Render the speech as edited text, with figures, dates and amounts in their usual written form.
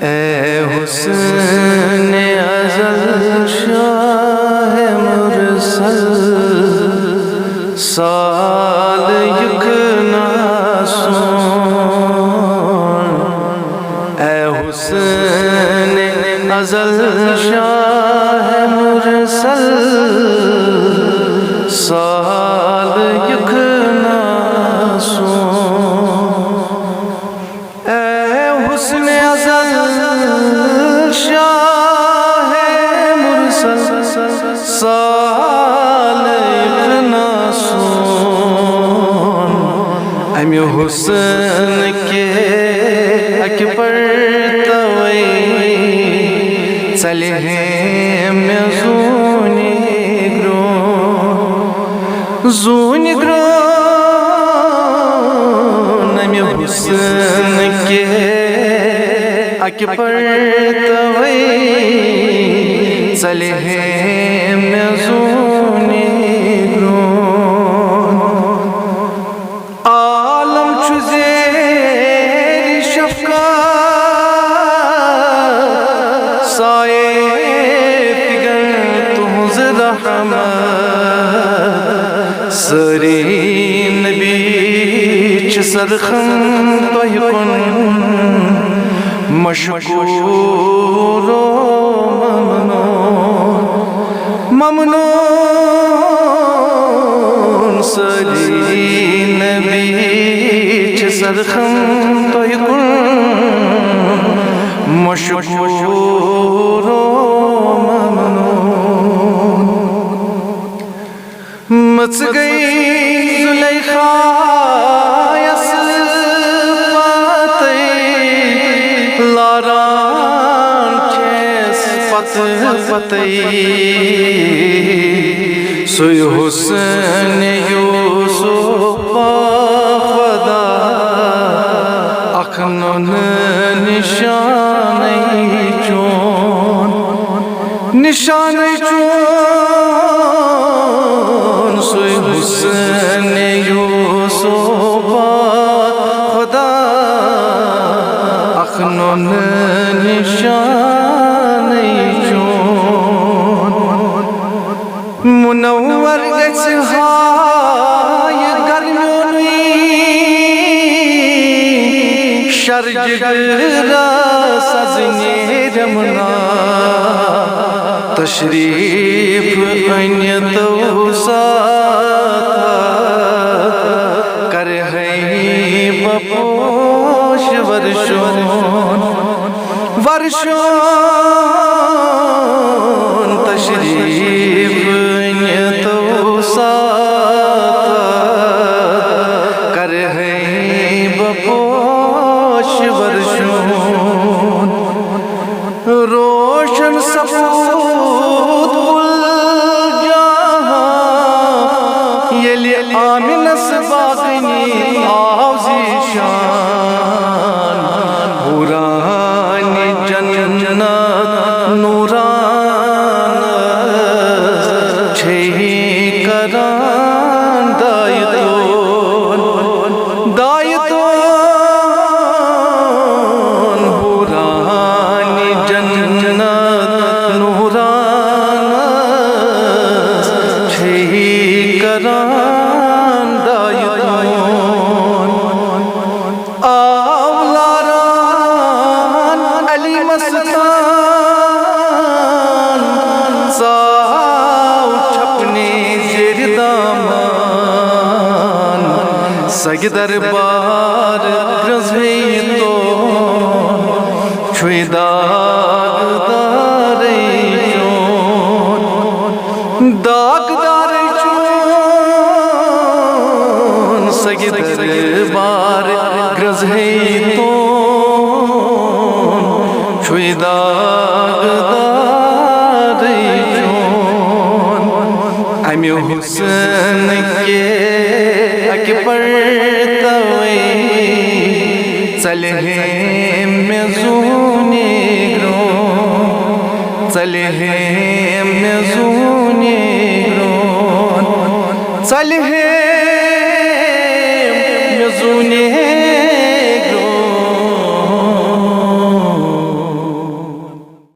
اے حسن ازل شاہ مرسل سال یک ناسون اے حسن ازل شاہ مرسل سال یک ناسون اے حسن ازل شاہ مرسل سال یک ناسون امی حسن کے اکبر توئی چلے ہیں میں زونی گرون امی حسن کے اکبر توئی چلے ہیں میں زونی گرون عالم چھو زیر شفقت سائے فگر تہنز رحمت سری نبی چھ سرخم توہی کن مشکور و ممنون سری نبی چھ سرخم توہی کن مشکور و مچ گئی زلیخا یس پاتے لاران چیس پت پتے سوی حسن یوسف خدا اخنون نشانی چون نشانی چون سوی حسن یوسف خدا اخنون نشانی چون منور گچ های گرمونی شرج را سزنی رمنا تشریف انیتو ساتا کر ہے بپوش ورشون تشریف انیتو ساتا کر ہے بپوش ورشون روشن سفود بل جہاں یلی آمنس باغنی آوزی شان حورانی جنت نوران چھئی کران دائیتون حورانی جنت نوران چھئی کران دائیتون آولاران علی مستان ساو چھپنے زیر دامان سگ دربار گرزوی تو چھوئی داغ داری چون داغ داری چون سگ دربار گرزوی تو چھوئی داغ داری چون امی حسن کے اکبر توئی چلے ہیں میں زونی گرون چلے ہیں میں زونی گرون زونی